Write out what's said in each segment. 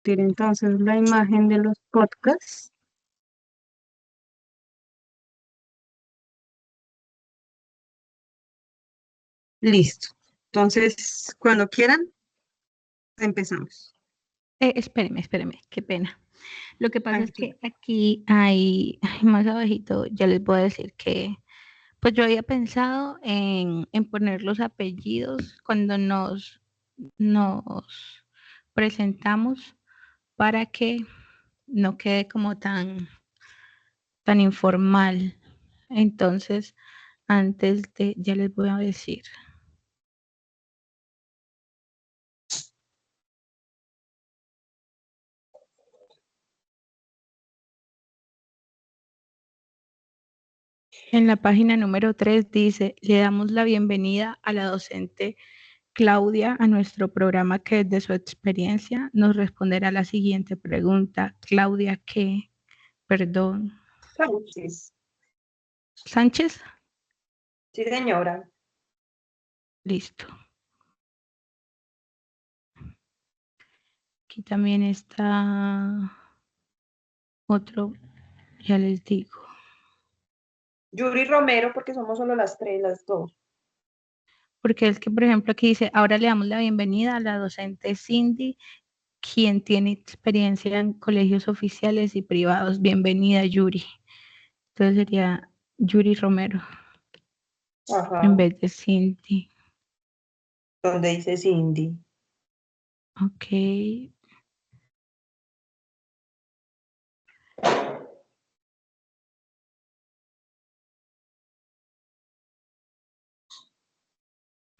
compartir entonces la imagen de los podcasts. Listo. Entonces, cuando quieran, empezamos. Espéreme, qué pena. Lo que pasa es Tranquilo. que aquí hay más abajito, ya les voy a decir que, pues yo había pensado en poner los apellidos cuando nos presentamos para que no quede como tan informal. Entonces, ya les voy a decir. En la página número 3 dice, le damos la bienvenida a la docente Claudia a nuestro programa que desde su experiencia nos responderá la siguiente pregunta. Claudia, ¿qué? Perdón. Sánchez. ¿Sánchez? Sí, señora. Listo. Aquí también está otro, ya les digo. Yuri Romero, porque somos solo las dos. Porque es que, por ejemplo, aquí dice, ahora le damos la bienvenida a la docente Cindy, quien tiene experiencia en colegios oficiales y privados. Bienvenida, Yuri. Entonces sería Yuri Romero. Ajá. En vez de Cindy. Donde dice Cindy. Ok.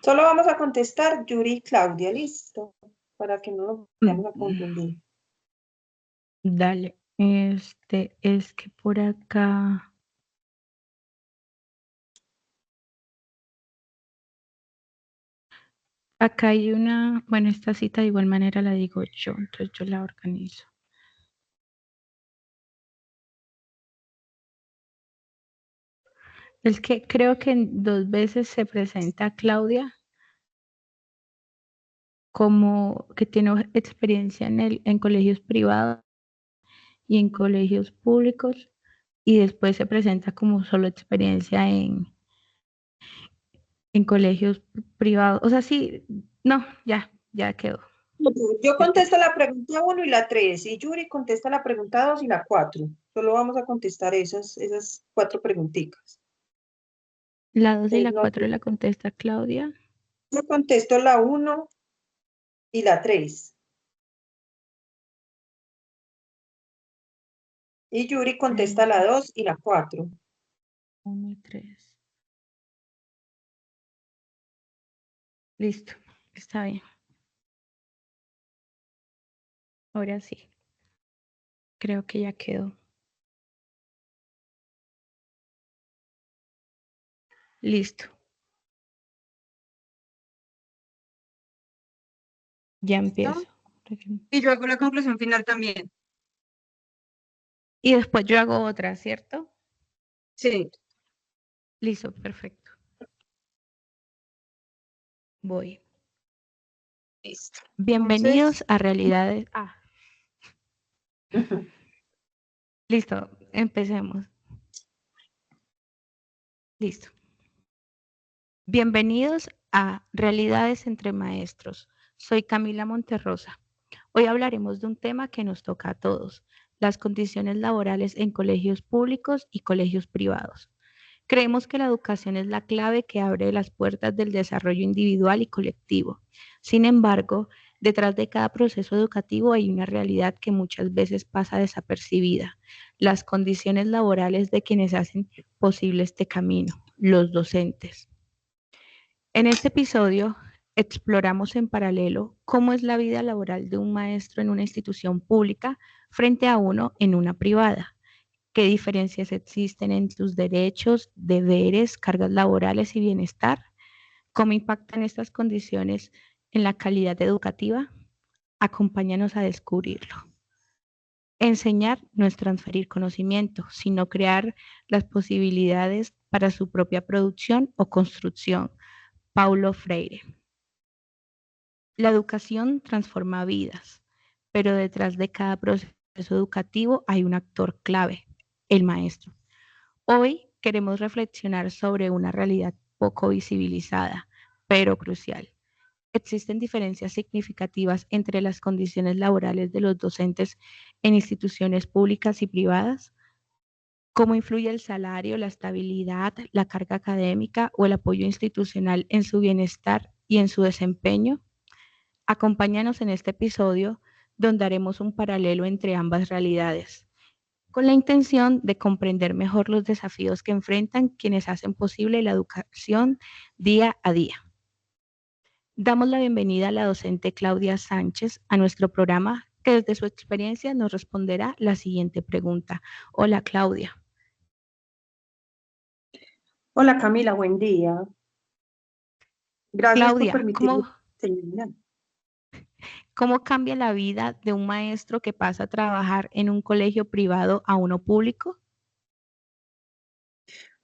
Solo vamos a contestar Yuri y Claudia, listo, para que no nos vayamos a confundir. Dale, es que por acá hay una, bueno, esta cita de igual manera la digo yo, entonces yo la organizo. Es que creo que 2 veces se presenta Claudia como que tiene experiencia en colegios privados y en colegios públicos, y después se presenta como solo experiencia en colegios privados. O sea, sí, no, ya quedó. Yo contesto la pregunta 1 y la 3, y Yuri contesta la pregunta 2 y la 4. Solo vamos a contestar esas 4 preguntitas. La 2 y la 4 la contesta Claudia. Yo contesto la 1 y la 3. Y Yuri contesta la 2 y la 4. 1 y 3. Listo, está bien. Ahora sí. Creo que ya quedó. Listo. Ya empiezo. Y yo hago la conclusión final también. Y después yo hago otra, ¿cierto? Sí. Listo, perfecto. Voy. Listo. Bienvenidos a Realidades. Listo, empecemos. Listo. Bienvenidos a Realidades entre Maestros. Soy Camila Monterrosa. Hoy hablaremos de un tema que nos toca a todos, las condiciones laborales en colegios públicos y colegios privados. Creemos que la educación es la clave que abre las puertas del desarrollo individual y colectivo. Sin embargo, detrás de cada proceso educativo hay una realidad que muchas veces pasa desapercibida, las condiciones laborales de quienes hacen posible este camino, los docentes. En este episodio exploramos en paralelo cómo es la vida laboral de un maestro en una institución pública frente a uno en una privada, qué diferencias existen en sus derechos, deberes, cargas laborales y bienestar, cómo impactan estas condiciones en la calidad educativa. Acompáñanos a descubrirlo. Enseñar no es transferir conocimiento, sino crear las posibilidades para su propia producción o construcción. Paulo Freire. La educación transforma vidas. pero detrás de cada proceso educativo hay un actor clave, el maestro. Hoy queremos reflexionar sobre una realidad poco visibilizada, pero crucial. Existen diferencias significativas entre las condiciones laborales de los docentes en instituciones públicas y privadas. ¿Cómo influye el salario, la estabilidad, la carga académica o el apoyo institucional en su bienestar y en su desempeño? Acompáñanos en este episodio donde haremos un paralelo entre ambas realidades, con la intención de comprender mejor los desafíos que enfrentan quienes hacen posible la educación día a día. Damos la bienvenida a la docente Claudia Sánchez a nuestro programa, que desde su experiencia nos responderá la siguiente pregunta. Hola, Claudia. Hola Camila, buen día. Gracias por Claudia, permitirme terminar. ¿cómo cambia la vida de un maestro que pasa a trabajar en un colegio privado a uno público?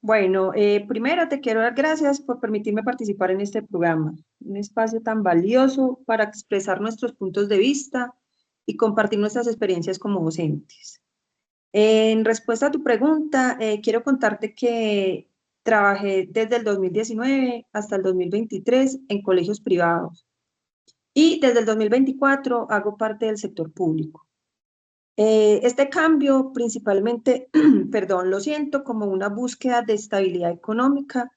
Bueno, primero te quiero dar gracias por permitirme participar en este programa, un espacio tan valioso para expresar nuestros puntos de vista y compartir nuestras experiencias como docentes. En respuesta a tu pregunta, quiero contarte que trabajé desde el 2019 hasta el 2023 en colegios privados y desde el 2024 hago parte del sector público. Este cambio principalmente, perdón, lo siento como una búsqueda de estabilidad económica,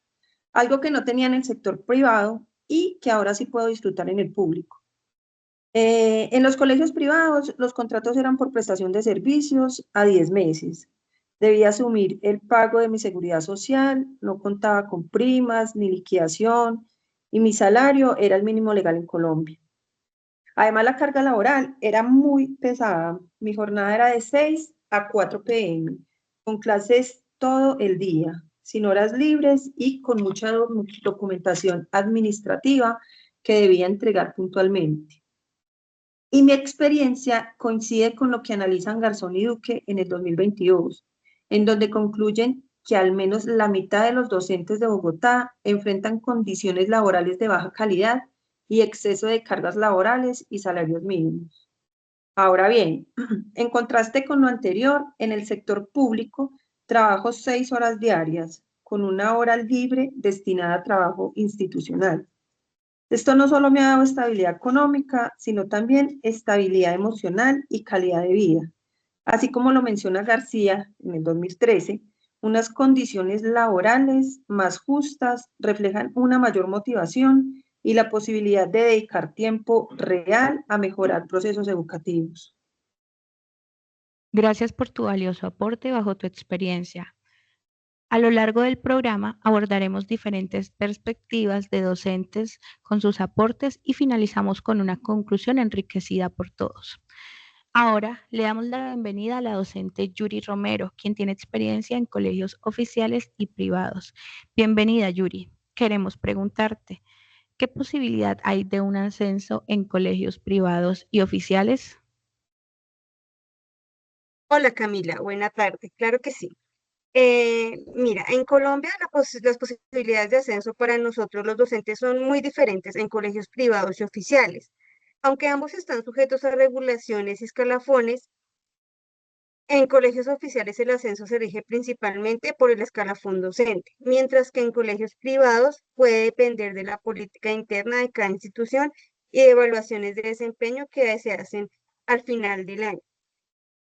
algo que no tenía en el sector privado y que ahora sí puedo disfrutar en el público. En los colegios privados, los contratos eran por prestación de servicios a 10 meses. Debía asumir el pago de mi seguridad social, no contaba con primas ni liquidación y mi salario era el mínimo legal en Colombia. Además, la carga laboral era muy pesada. Mi jornada era de 6 a 4 p.m., con clases todo el día, sin horas libres y con mucha documentación administrativa que debía entregar puntualmente. Y mi experiencia coincide con lo que analizan Garzón y Duque en el 2022, en donde concluyen que al menos la mitad de los docentes de Bogotá enfrentan condiciones laborales de baja calidad y exceso de cargas laborales y salarios mínimos. Ahora bien, en contraste con lo anterior, en el sector público trabajo 6 horas diarias, con una hora libre destinada a trabajo institucional. Esto no solo me ha dado estabilidad económica, sino también estabilidad emocional y calidad de vida. Así como lo menciona García en el 2013, unas condiciones laborales más justas reflejan una mayor motivación y la posibilidad de dedicar tiempo real a mejorar procesos educativos. Gracias por tu valioso aporte bajo tu experiencia. A lo largo del programa abordaremos diferentes perspectivas de docentes con sus aportes y finalizamos con una conclusión enriquecida por todos. Ahora le damos la bienvenida a la docente Yuri Romero, quien tiene experiencia en colegios oficiales y privados. Bienvenida, Yuri. Queremos preguntarte, ¿qué posibilidad hay de un ascenso en colegios privados y oficiales? Hola Camila, buena tarde. Claro que sí. Mira, en Colombia las posibilidades de ascenso para nosotros los docentes son muy diferentes en colegios privados y oficiales. Aunque ambos están sujetos a regulaciones y escalafones, en colegios oficiales el ascenso se rige principalmente por el escalafón docente, mientras que en colegios privados puede depender de la política interna de cada institución y de evaluaciones de desempeño que se hacen al final del año.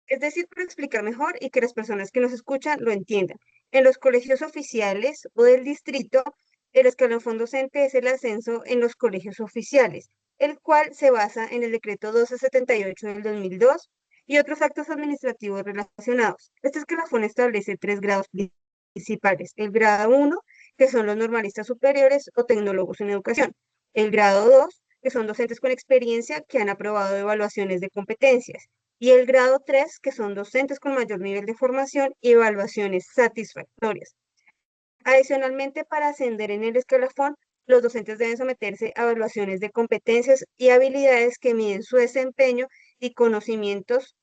Es decir, para explicar mejor y que las personas que nos escuchan lo entiendan. En los colegios oficiales o del distrito, el escalafón docente es el ascenso en los colegios oficiales, el cual se basa en el decreto 1278 del 2002 y otros actos administrativos relacionados. Este escalafón establece 3 grados principales. El grado 1, que son los normalistas superiores o tecnólogos en educación. El grado 2, que son docentes con experiencia que han aprobado evaluaciones de competencias y el grado 3, que son docentes con mayor nivel de formación y evaluaciones satisfactorias. Adicionalmente, para ascender en el escalafón, los docentes deben someterse a evaluaciones de competencias y habilidades que miden su desempeño y conocimientos,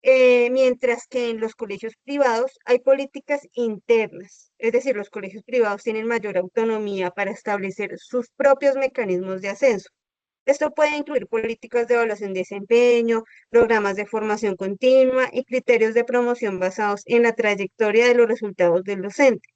mientras que en los colegios privados hay políticas internas, es decir, los colegios privados tienen mayor autonomía para establecer sus propios mecanismos de ascenso. Esto puede incluir políticas de evaluación de desempeño, programas de formación continua y criterios de promoción basados en la trayectoria de los resultados del docente.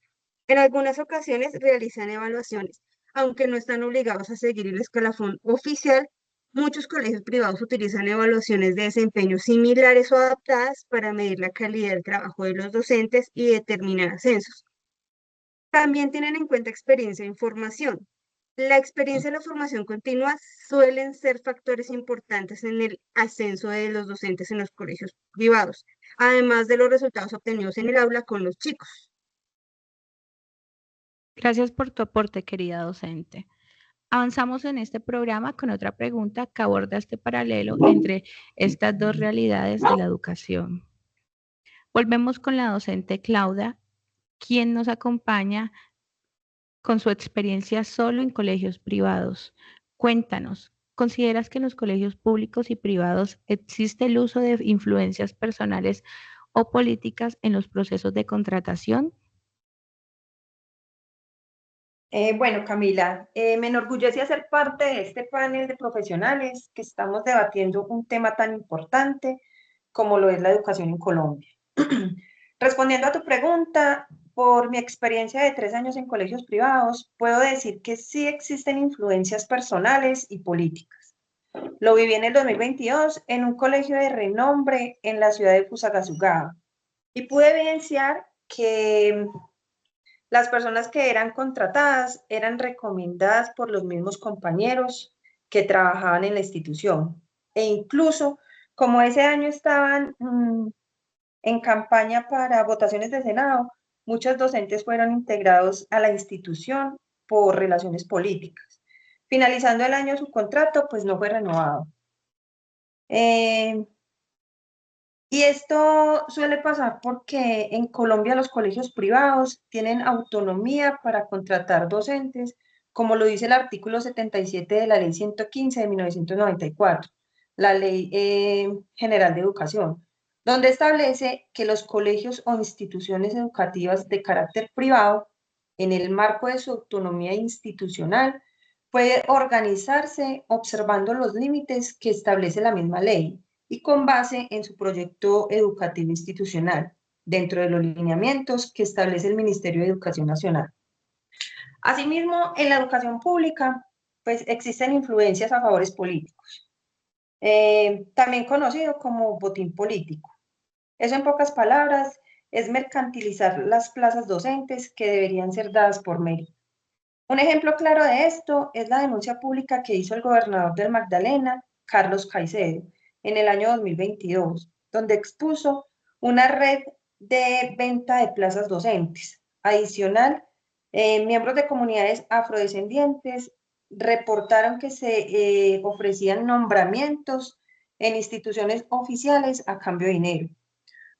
En algunas ocasiones realizan evaluaciones, aunque no están obligados a seguir el escalafón oficial. Muchos colegios privados utilizan evaluaciones de desempeño similares o adaptadas para medir la calidad del trabajo de los docentes y determinar ascensos. También tienen en cuenta experiencia e información. La experiencia y la formación continua suelen ser factores importantes en el ascenso de los docentes en los colegios privados, además de los resultados obtenidos en el aula con los chicos. Gracias por tu aporte, querida docente. Avanzamos en este programa con otra pregunta que aborda este paralelo entre estas dos realidades de la educación. Volvemos con la docente Claudia, quien nos acompaña con su experiencia solo en colegios privados. Cuéntanos, ¿consideras que en los colegios públicos y privados existe el uso de influencias personales o políticas en los procesos de contratación? Bueno, Camila, me enorgullece hacer parte de este panel de profesionales que estamos debatiendo un tema tan importante como lo es la educación en Colombia. Respondiendo a tu pregunta, por mi experiencia de 3 años en colegios privados, puedo decir que sí existen influencias personales y políticas. Lo viví en el 2022 en un colegio de renombre en la ciudad de Fusagasugá y pude evidenciar que las personas que eran contratadas eran recomendadas por los mismos compañeros que trabajaban en la institución. E incluso, como ese año estaban en campaña para votaciones de Senado, muchos docentes fueron integrados a la institución por relaciones políticas. Finalizando el año, su contrato pues no fue renovado. Y esto suele pasar porque en Colombia los colegios privados tienen autonomía para contratar docentes, como lo dice el artículo 77 de la Ley 115 de 1994, la Ley General de Educación, donde establece que los colegios o instituciones educativas de carácter privado, en el marco de su autonomía institucional, puede organizarse observando los límites que establece la misma ley y con base en su proyecto educativo institucional, dentro de los lineamientos que establece el Ministerio de Educación Nacional. Asimismo, en la educación pública, pues existen influencias a favores políticos, también conocido como botín político. Eso, en pocas palabras, es mercantilizar las plazas docentes que deberían ser dadas por mérito. Un ejemplo claro de esto es la denuncia pública que hizo el gobernador del Magdalena, Carlos Caicedo, en el año 2022, donde expuso una red de venta de plazas docentes. Adicional, miembros de comunidades afrodescendientes reportaron que se ofrecían nombramientos en instituciones oficiales a cambio de dinero.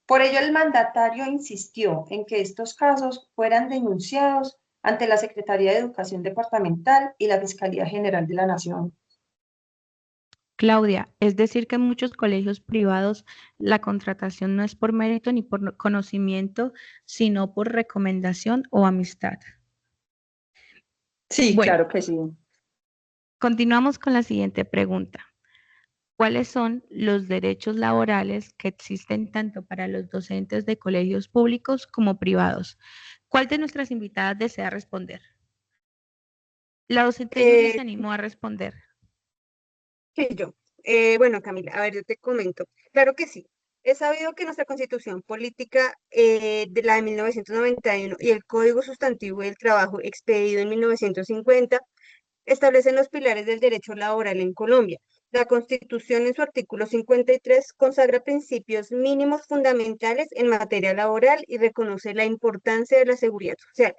Por ello, el mandatario insistió en que estos casos fueran denunciados ante la Secretaría de Educación Departamental y la Fiscalía General de la Nación. Claudia, es decir que en muchos colegios privados la contratación no es por mérito ni por conocimiento, sino por recomendación o amistad. Sí, Bueno, claro que sí. continuamos con la siguiente pregunta. ¿Cuáles son los derechos laborales que existen tanto para los docentes de colegios públicos como privados? ¿Cuál de nuestras invitadas desea responder? La docente Julie se animó a responder. Sí, yo. Bueno, Camila, a ver, yo te comento. Claro que sí. Es sabido que nuestra Constitución Política de la de 1991 y el Código Sustantivo del Trabajo expedido en 1950 establecen los pilares del derecho laboral en Colombia. La Constitución en su artículo 53 consagra principios mínimos fundamentales en materia laboral y reconoce la importancia de la seguridad social,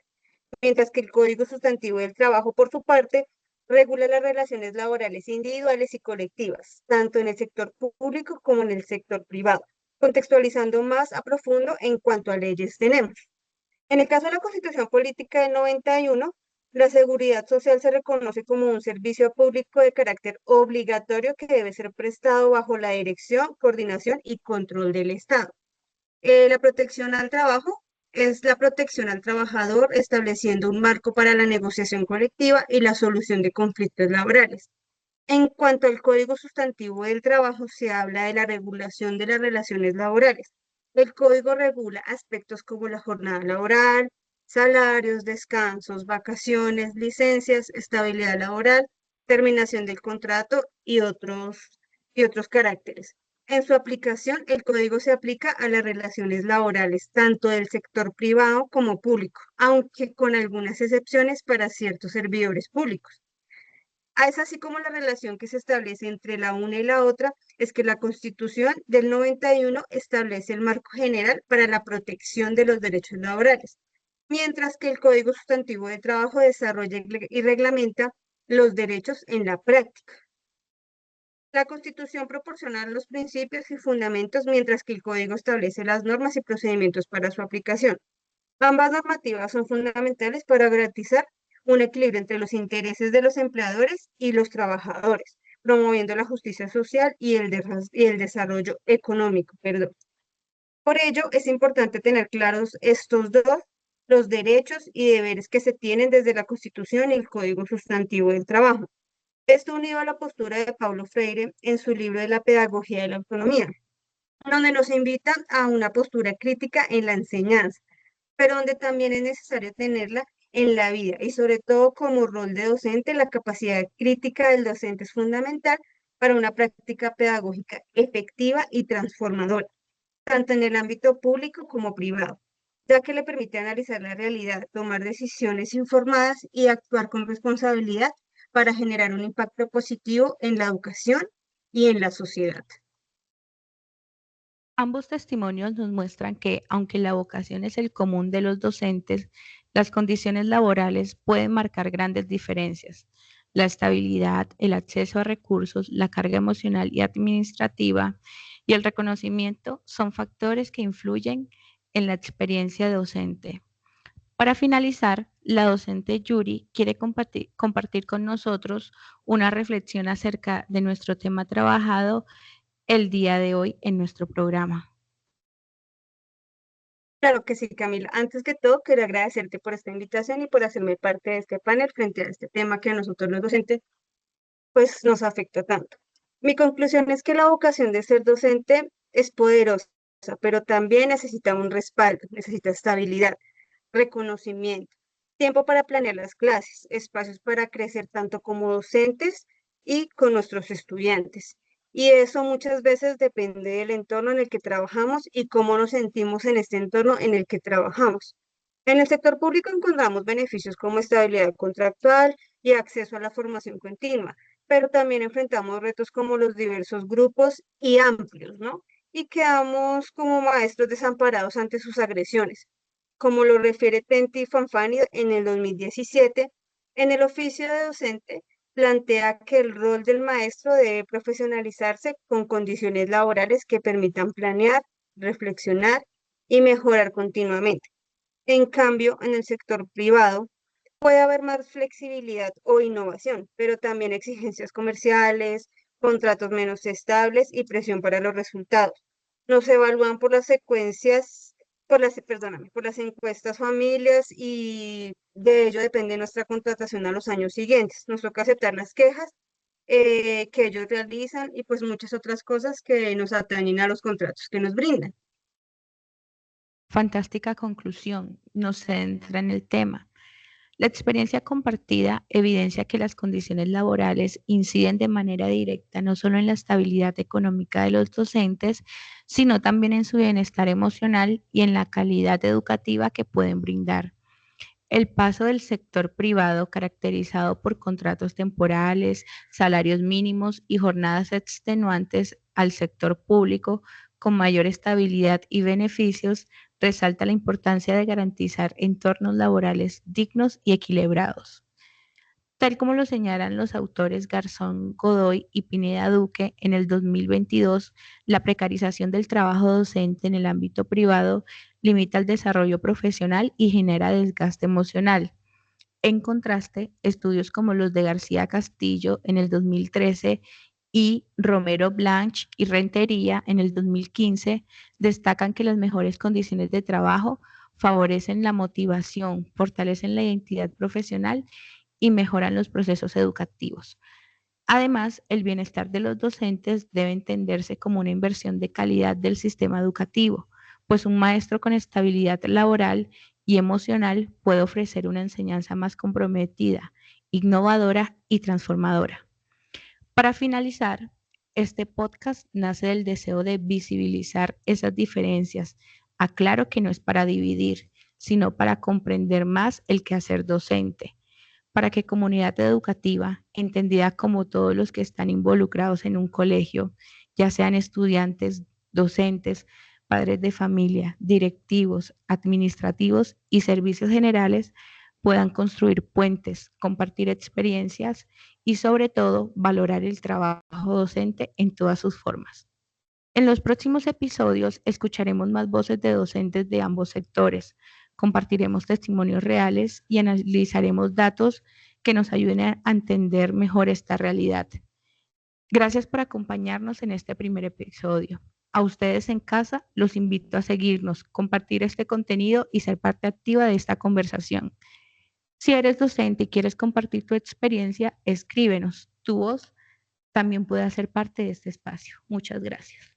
mientras que el Código Sustantivo del Trabajo, por su parte, regula las relaciones laborales individuales y colectivas, tanto en el sector público como en el sector privado, contextualizando más a profundo en cuanto a leyes tenemos. En el caso de la Constitución Política del 91, la seguridad social se reconoce como un servicio público de carácter obligatorio que debe ser prestado bajo la dirección, coordinación y control del Estado. La protección al trabajo es la protección al trabajador, estableciendo un marco para la negociación colectiva y la solución de conflictos laborales. En cuanto al Código Sustantivo del Trabajo, se habla de la regulación de las relaciones laborales. El código regula aspectos como la jornada laboral, salarios, descansos, vacaciones, licencias, estabilidad laboral, terminación del contrato y otros caracteres. En su aplicación, el código se aplica a las relaciones laborales, tanto del sector privado como público, aunque con algunas excepciones para ciertos servidores públicos. Es así como la relación que se establece entre la una y la otra es que la Constitución del 91 establece el marco general para la protección de los derechos laborales, mientras que el Código Sustantivo de Trabajo desarrolla y reglamenta los derechos en la práctica. La Constitución proporciona los principios y fundamentos, mientras que el Código establece las normas y procedimientos para su aplicación. Ambas normativas son fundamentales para garantizar un equilibrio entre los intereses de los empleadores y los trabajadores, promoviendo la justicia social y el desarrollo económico, perdón. Por ello, es importante tener claros estos dos, los derechos y deberes que se tienen desde la Constitución y el Código Sustantivo del Trabajo. Esto unido a la postura de Paulo Freire en su libro de la pedagogía de la autonomía, donde nos invita a una postura crítica en la enseñanza, pero donde también es necesario tenerla en la vida y sobre todo como rol de docente, la capacidad crítica del docente es fundamental para una práctica pedagógica efectiva y transformadora, tanto en el ámbito público como privado, ya que le permite analizar la realidad, tomar decisiones informadas y actuar con responsabilidad para generar un impacto positivo en la educación y en la sociedad. Ambos testimonios nos muestran que, aunque la vocación es el común de los docentes, las condiciones laborales pueden marcar grandes diferencias. La estabilidad, el acceso a recursos, la carga emocional y administrativa y el reconocimiento son factores que influyen en la experiencia docente. Para finalizar, la docente Yuri quiere compartir con nosotros una reflexión acerca de nuestro tema trabajado el día de hoy en nuestro programa. Claro que sí, Camila. Antes que todo, quiero agradecerte por esta invitación y por hacerme parte de este panel frente a este tema que a nosotros los docentes pues nos afecta tanto. Mi conclusión es que la vocación de ser docente es poderosa, pero también necesita un respaldo, necesita estabilidad, reconocimiento, tiempo para planear las clases, espacios para crecer tanto como docentes y con nuestros estudiantes. Y eso muchas veces depende del entorno en el que trabajamos y cómo nos sentimos en este entorno en el que trabajamos. En el sector público encontramos beneficios como estabilidad contractual y acceso a la formación continua, pero también enfrentamos retos como los diversos grupos y amplios, ¿no? Y quedamos como maestros desamparados ante sus agresiones. Como lo refiere Tenti Fanfani en el 2017, en el oficio de docente plantea que el rol del maestro debe profesionalizarse con condiciones laborales que permitan planear, reflexionar y mejorar continuamente. En cambio, en el sector privado puede haber más flexibilidad o innovación, pero también exigencias comerciales, contratos menos estables y presión para los resultados. Nos evalúan por las secuencias, perdóname, por las encuestas familias y de ello depende nuestra contratación a los años siguientes. Nos toca aceptar las quejas que ellos realizan y pues muchas otras cosas que nos atañen a los contratos que nos brindan. Fantástica conclusión, nos centra en el tema. La experiencia compartida evidencia que las condiciones laborales inciden de manera directa no solo en la estabilidad económica de los docentes, sino también en su bienestar emocional y en la calidad educativa que pueden brindar. El paso del sector privado, caracterizado por contratos temporales, salarios mínimos y jornadas extenuantes, al sector público, con mayor estabilidad y beneficios, resalta la importancia de garantizar entornos laborales dignos y equilibrados. Tal como lo señalan los autores Garzón Godoy y Pineda Duque en el 2022, la precarización del trabajo docente en el ámbito privado limita el desarrollo profesional y genera desgaste emocional. En contraste, estudios como los de García Castillo en el 2013 y Romero Blanch y Rentería en el 2015 destacan que las mejores condiciones de trabajo favorecen la motivación, fortalecen la identidad profesional y mejoran los procesos educativos. Además, el bienestar de los docentes debe entenderse como una inversión de calidad del sistema educativo, pues un maestro con estabilidad laboral y emocional puede ofrecer una enseñanza más comprometida, innovadora y transformadora. Para finalizar, este podcast nace del deseo de visibilizar esas diferencias. Aclaro que no es para dividir, sino para comprender más el quehacer docente, para que comunidad educativa, entendida como todos los que están involucrados en un colegio, ya sean estudiantes, docentes, padres de familia, directivos, administrativos y servicios generales, puedan construir puentes, compartir experiencias y sobre todo valorar el trabajo docente en todas sus formas. En los próximos episodios escucharemos más voces de docentes de ambos sectores, compartiremos testimonios reales y analizaremos datos que nos ayuden a entender mejor esta realidad. Gracias por acompañarnos en este primer episodio. A ustedes en casa los invito a seguirnos, compartir este contenido y ser parte activa de esta conversación. Si eres docente y quieres compartir tu experiencia, escríbenos. Tu voz también puede ser parte de este espacio. Muchas gracias.